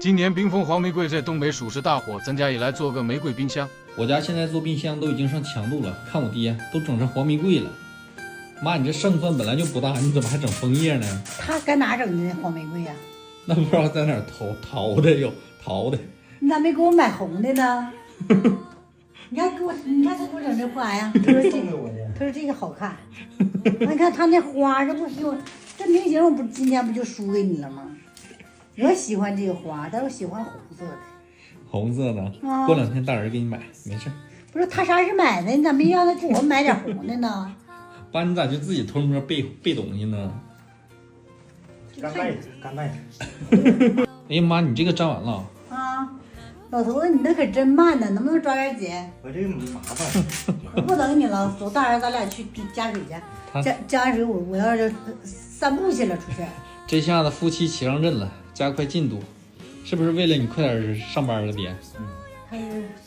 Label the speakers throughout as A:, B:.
A: 今年冰封黄玫瑰在东北属实大火，咱家也来做个玫瑰冰箱。
B: 我家现在做冰箱都已经上强度了，看我爹都整成黄玫瑰了。妈，你这胜算本来就不大，你怎么还整枫叶呢？
C: 他搁哪整的那黄玫瑰呀？
B: 那不知道在哪儿淘的有淘的。
C: 你咋没给我买红的呢？你看他给我整这花呀，他说这个好看。你看他那花，这不是这明星，我不今天不就输给你了吗？我喜欢这个花，但我喜欢红色的。
B: 红色的，
C: 啊
B: 过2天大人给你买，没事。
C: 不是他啥时买的？你咋没让他给我买点红的呢？
B: 爸，你咋就自己偷摸背东西呢？
D: 干卖。
B: 哎呀妈，你这个粘完了。
C: 啊，老头子，你那可真慢呢，能不能抓点紧？
D: 我这个麻烦。
C: 我不等你了，走，大人咱俩去加水去。加完水我要是散步去了出去。
B: 这下子夫妻齐上阵了，加快进度，是不是为了你快点上班了，爹？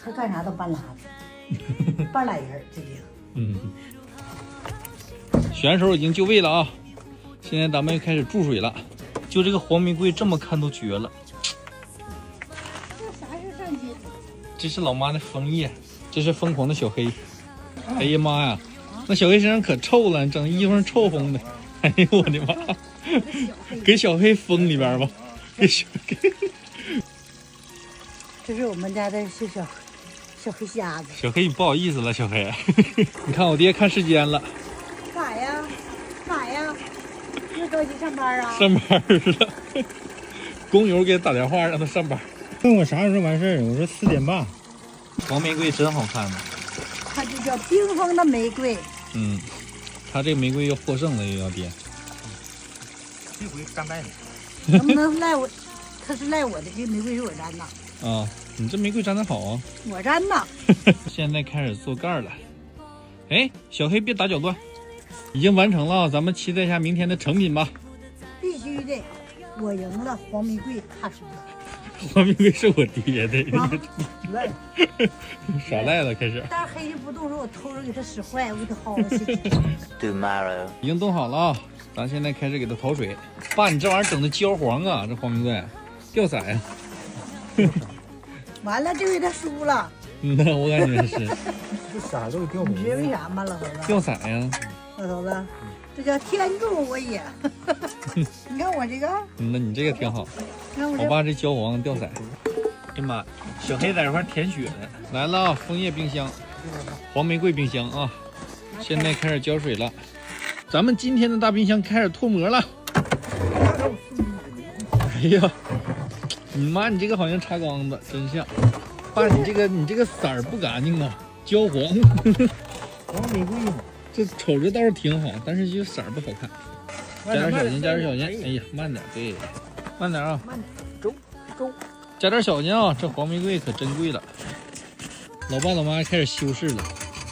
C: 他干啥都半拉子，半拉人这里。
B: 选手已经就位了啊！现在咱们开始注水了，就这个黄玫瑰这么看都绝了。
C: 这啥时候上去？
B: 这是老妈的枫叶，这是疯狂的小黑。哎呀妈呀，那小黑身上可臭了，整衣服上臭烘的。哎呦我的妈！给小黑封里边吧，给小黑。
C: 这是我们家的小黑瞎子。
B: 小黑，你不好意思了，小黑。你看我爹看时间了。
C: 干啥呀？干啥呀？又着急上班啊？
B: 上班了。工友给他打电话让他上班。
D: 问我啥时候完事儿？我说4点半。
B: 黄玫瑰真好看呢。
C: 它就叫冰封的玫瑰。
B: 他这玫瑰又获胜了，又要爹。
D: 这回干败了。
C: 能不能赖我？他是赖我的，这玫瑰是我粘的。
B: 啊，你这玫瑰粘得好啊！
C: 我粘的。
B: 现在开始做盖儿了。哎，小黑别打脚断，已经完成了，咱们期待一下明天的成品吧。
C: 必须的，我赢了，黄玫瑰他输了。
B: 黄玫瑰是我爹的，
C: 啊
D: 赖。
B: 耍赖了开始。
C: 但是黑就不动，说我偷着给他使坏，我给他薅了去。
E: Tomorrow
B: 已经冻好了啊，咱现在开始给它淘水。爸，你这玩意儿整的焦黄啊，这黄玫瑰掉色呀。
C: 完了，这回他输了。
B: 那我感觉是
D: 这色都掉
C: 你知道为啥吗，老头子？
B: 掉色呀。
C: 老头子，这叫天助我也。你看我这个，
B: 那你这个挺好。
C: 你看我这，
B: 我爸这焦黄掉色。哎呀妈，小黑在这块舔血呢。来了啊，枫叶冰箱，黄玫瑰冰箱啊，现在开始浇水了。咱们今天的大冰箱开始脱模了。哎呀，你妈，你这个好像插缸子，真像。爸，你这个色儿不干净啊，焦黄。
D: 黄玫瑰嘛。
B: 这瞅着倒是挺好，但是就色儿不好看。加点小心，加点小心。哎呀，慢点，对，慢点啊。
C: 慢点，走。
B: 加点小心啊，这黄玫瑰可珍贵了。老爸老妈开始修饰了，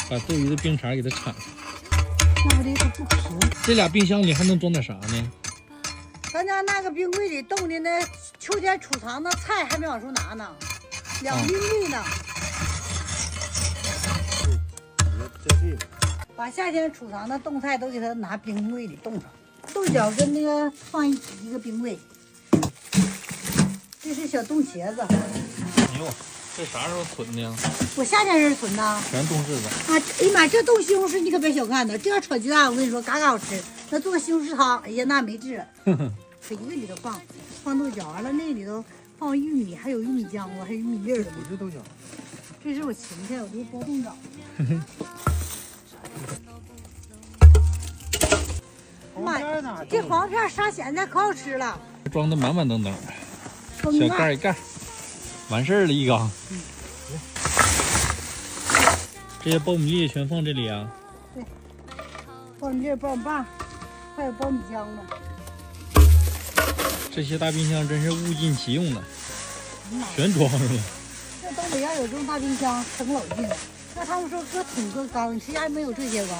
B: 把多余的冰碴给它铲。
C: 那我这个不平。
B: 这俩冰箱里还能装点啥呢？
C: 咱家那个冰柜里冻的那秋天储藏的菜还没往出拿呢，2冰柜呢。
D: 这是
C: 把夏天储藏的冻菜都给它拿冰柜里冻上，豆角跟那个放一个冰柜。这是小冻茄子，
B: 哎呦，这啥时候存的呀？
C: 我夏天是存的。
B: 全冻柿子。
C: 啊，哎呀妈，这冻西红柿你可别小看它，这要炒鸡蛋，我跟你说嘎嘎好吃。那做个西红柿汤，哎呀那没治了。这一个里头放豆角，完了那里头放玉米，还有玉米浆子，还有玉米粒儿的。
D: 不是豆角。
C: 这是我芹菜，我这包冻枣。妈呀，这黄片沙咸菜可好吃了。
B: 装的满满当当，
C: 封
B: 小盖一盖，完事儿了一缸。这些苞米粒全放这里啊？
C: 对，苞米粒、苞米棒，还有苞米浆子。
B: 这些大冰箱真是物尽其用了，全装上了。
C: 这东北要有这种大冰箱，省老劲。那他们说搁桶搁缸，谁家没有这些缸？